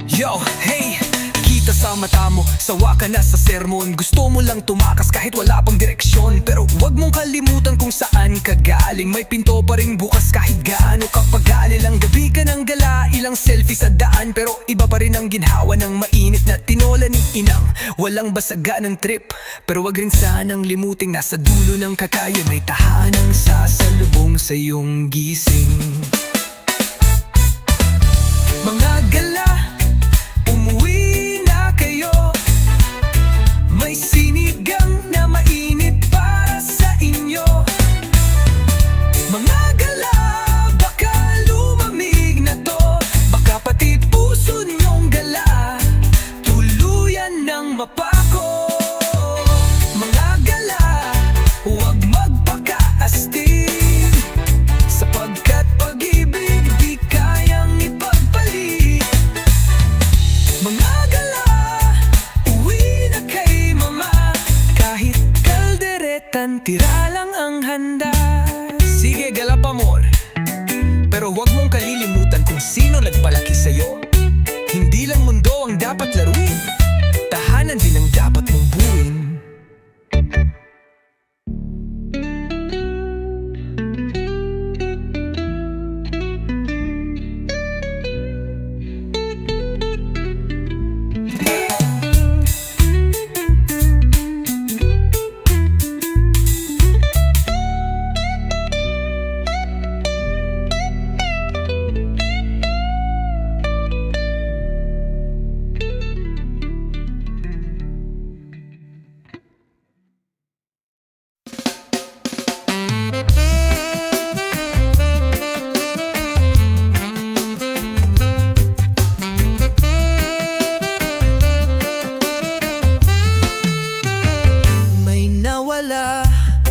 Yo, hey! Kita sa mata mo, sawa ka na sa sermon. Gusto mo lang tumakas kahit wala pang direksyon, pero wag mong kalimutan kung saan ka galing. May pinto pa ring bukas kahit gaano ka pag-aalil. Ang gabi ka ng gala, ilang selfie sa daan, pero iba pa rin ang ginhawa ng mainit na tinola ni inang. Walang basaga ng trip, pero wag rin sanang limuting nasa dulo ng kakayan may tahanang sasalubong sa iyong gising. Mga gala, umuwi na kayo, may sinigang na mainit para sa inyo. Mga gala, baka lumamig na to, baka pati puso niyong gala tuluyan ng mapako. Mga gala, huwag magpakaastig, sapagkat pag-ibig di kayang ipagpalit. Mga gala, uwi na kay mama, kahit kalderetan, tira lang ang handa. Sige, gala pa more, pero huwag mong kalilimutan kung sino nagpalaki sa'yo. Hindi lang mundo ang dapat laruin, tahanan din ang dapat mong buuin.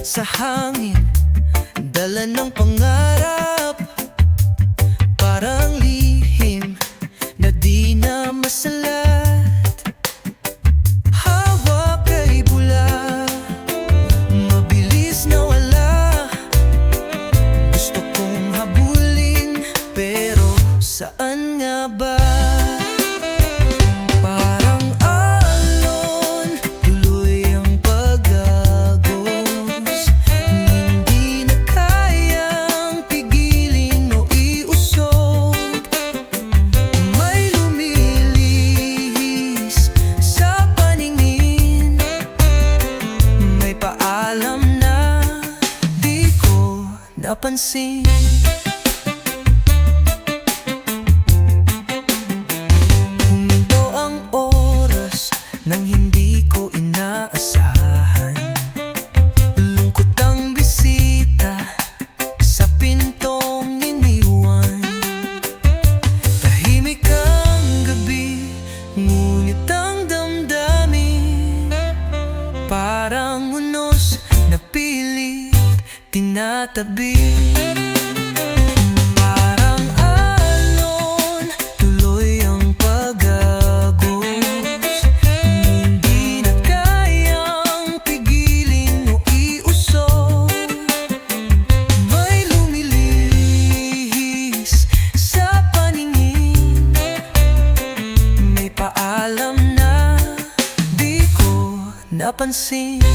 Sa hangin, dala ng pangarap, parang lihim na di na masalat. Hawak kay bula, mabilis na wala. Gusto kong habulin, pero saan nga ba? Parang alon napansin. Huminto ang oras nang hindi ko inaasahan. Lungkot ang bisita sa pintong iniwan. Tahimik ang gabi, ngunit ang damdamin parang unos na pilit tinatabi. Parang alon, tuloy ang pag-agos. Hindi na kayang pigilin o iusog. May lumilihis sa paningin. May paalam na di ko napansin.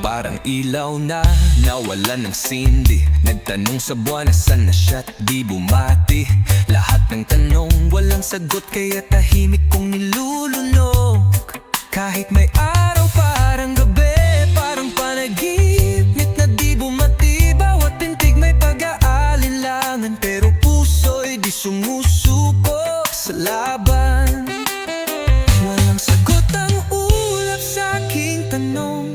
Parang ilaw na nawalan ng sindi. Nagtanong sa buwan nasan na siya't di bumati. Lahat ng tanong walang sagot, kaya tahimik kong nilulunok. Kahit may araw parang gabi, parang panaginip na di bumati. Bawat pintig may pag-aalinlangan, pero puso'y di sumusuko sa laban. Walang sagot ang ulap sa aking tanong.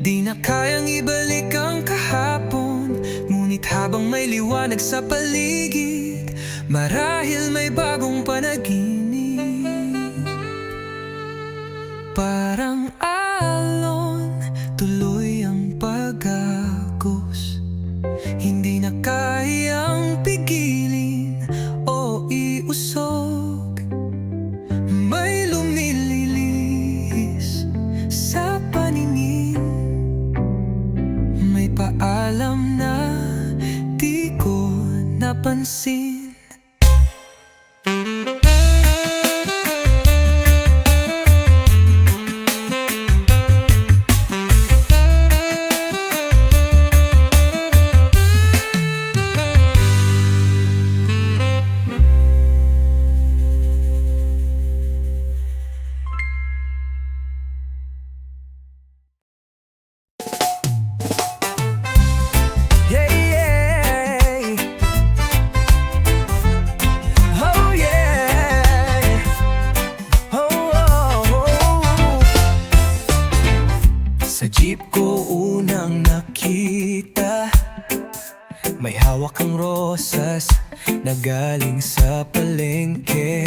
Di na kayang ibalik ang kahapon. Ngunit habang may liwanag sa paligid, marahil may bagong panaginip. Parang alon, tuloy ang pag-agos. Hindi na kayang pigilin o iusog. May lumilihis sa paningin. May paalam na di ko napansin. Sa jeep ko unang nakita, may hawak kang rosas na galing sa palengke.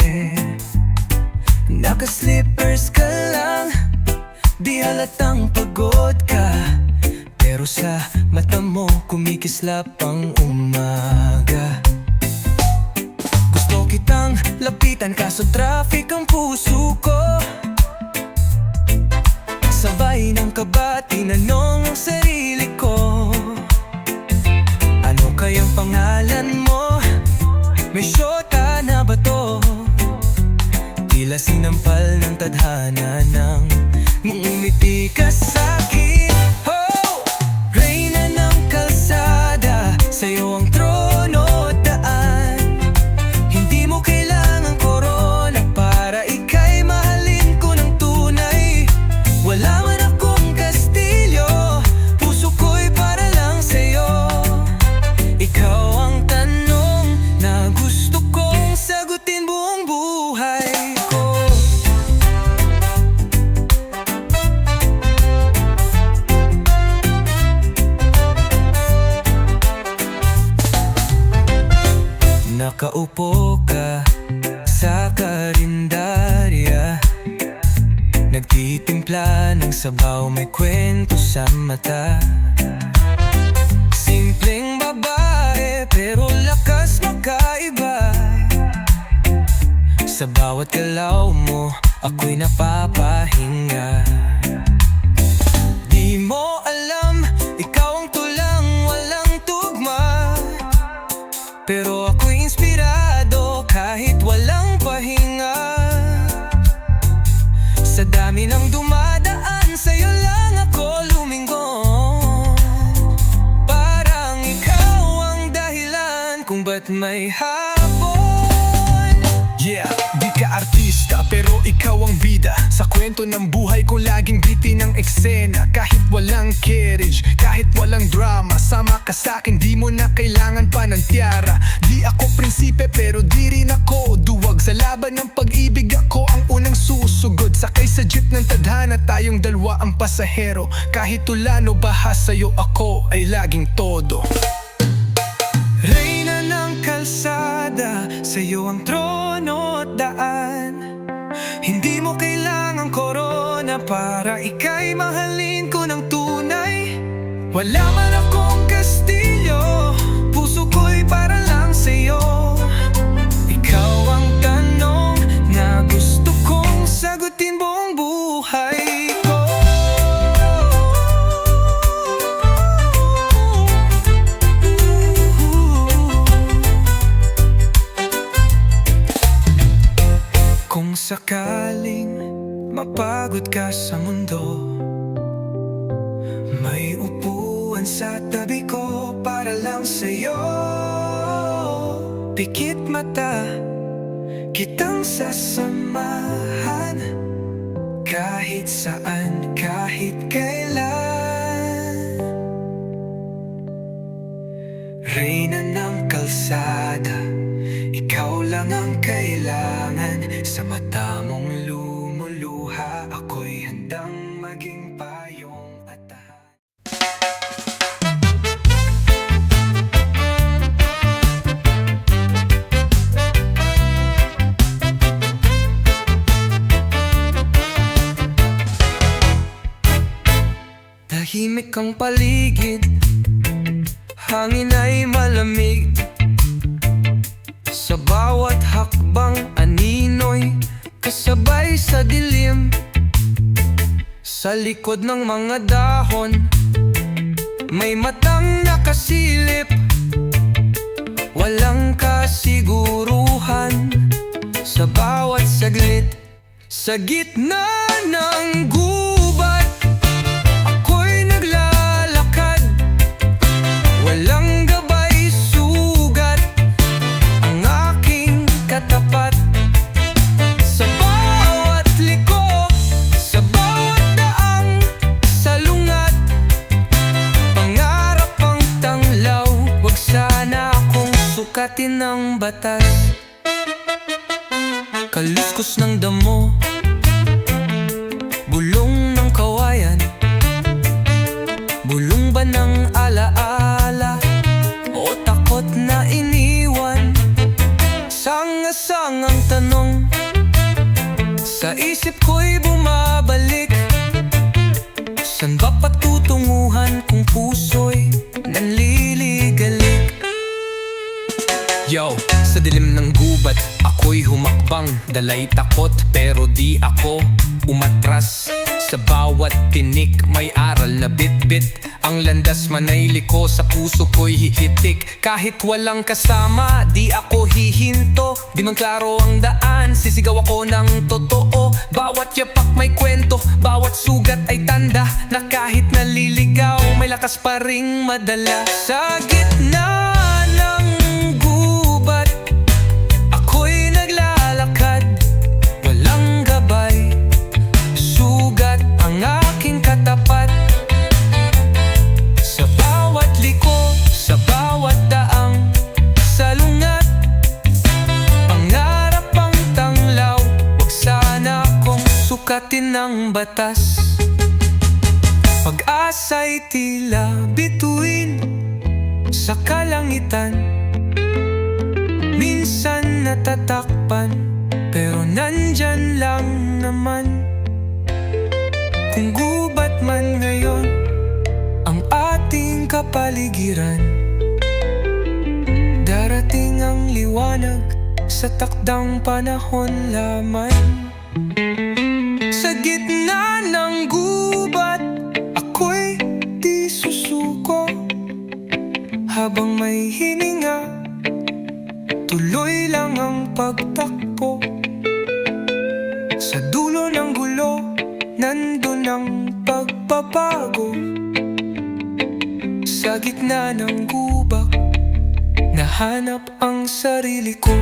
Naka-slippers ka lang, di halatang pagod ka. Pero sa mata mo kumikislap ang umaga. Gusto kitang lapitan kaso traffic ang puso ko. Sabay ng kaba, tinanong ang sarili ko, ano kayang pangalan mo? May syota na ba to? Tila sinampal ng tadhana nang ngumiti ka sa'kin. Oh! Reyna ng kalsada, sa'yo ang trono at daan. Hindi mo kailangan korona para ika'y mahalin ko ng tunay. Wala man akong kastilyo, puso ko'y para lang sa'yo. Ikaw ang tanong na gusto kong sagutin buong buhay ko. Nakaupo ka sa karinderya, nagtitimpla ng sabaw, may kwento sa mata. Simpleng babae pero lakas magkaiba. Sa bawat galaw mo ako'y napapahinga. Di mo alam, ikaw ang tulang walang tugma. Pero ako'y inspirado kahit walang pahinga. Sa dami ng dumadaan, sa'yo lang ako lumingon. Parang ikaw ang dahilan kung ba't may hapon. Yeah, di ka artista pero ikaw ang bida. Sa kwento ng buhay ko laging bitin ang eksena, kahit walang carriage, kahit walang drama. Sama ka sa'kin, di mo na kailangan pa ng tiara. Di ako prinsipe pero di rin ako duwag. Sa laban ng pag-ibig ako ang unang susugod. Sakay sa jeep ng tadhana, tayong dalawa ang pasahero. Kahit ulan o baha, sa'yo ako ay laging todo. Reyna ng kalsada, sa'yo ang trono at daan. Hindi mo kailangang korona para ika'y mahalin ko ng tunay. Wala man akong kastilyo, puso ko'y para lang sa'yo. Ikaw ang tanong na gusto kong sagutin buong buhay ko. Kung sakaling mapagod ka sa mundo, may upuan sa tabi ko para lang sa'yo. Pikit mata, kitang sasamahan, kahit saan, kahit kailan. Reyna ng kalsada, ikaw lang ang kailangan. Sa mata mong lumuluha, ako'y handang maging payong at tahan. Tahimik ang paligid, hangin ay malamig. Sa bawat hakbang aninoy, kasabay sa dilim. Sa likod ng mga dahon, may matang nakasilip. Walang kasiguruhan sa bawat saglit. Sa gitna ng gubat, ako'y naglalakad. Walang gabay, sugat ang aking katapat. Sa bawat liko, sa bawat daang salungat, pangarap ang tanglaw. Huwag sana akong sukatin ng batas. Kaluskos ng damo, bulong ng kawayan, bulong ba ng alaala, o takot na iniwan? Sanga-sangang tanong sa isip ko'y bumabalik. San ba patutunguhan kung puso'y nanliligalig? Yo, sa dilim ng gubat, ako'y humakbang. Dalay takot pero di ako umatras. Sa bawat tinik may aral na bit-bit. Ang landas man ay liko, sa puso ko'y hihitik. Kahit walang kasama, di ako hihinto. Di man klaro ang daan, sisigaw ako ng totoo. Bawat yapak may kwento, bawat sugat ay tanda na kahit naliligaw, may lakas pa ring madala. Sa gitna ng gubat, ako'y naglalakad. Walang gabay, sugat ang aking katapat. Sa bawat liko, sa bawat daang salungat, pangarap ang tanglaw. Huwag sana akong sukatin ng batas. Pag-asa'y tila bituin sa kalangitan. Minsan natatakpan, pero nandyan lang naman. Kung gubat man ngayon ang ating kapaligiran, darating ang liwanag sa takdang panahon lamang. Sa gitna ng gubat, ako'y di susuko. Habang may hininga, tuloy lang ang pagtakbo. Sa dulo ng gulo, nandun ang pagbabago. Sa gitna ng gubak, nahanap ang sarili ko.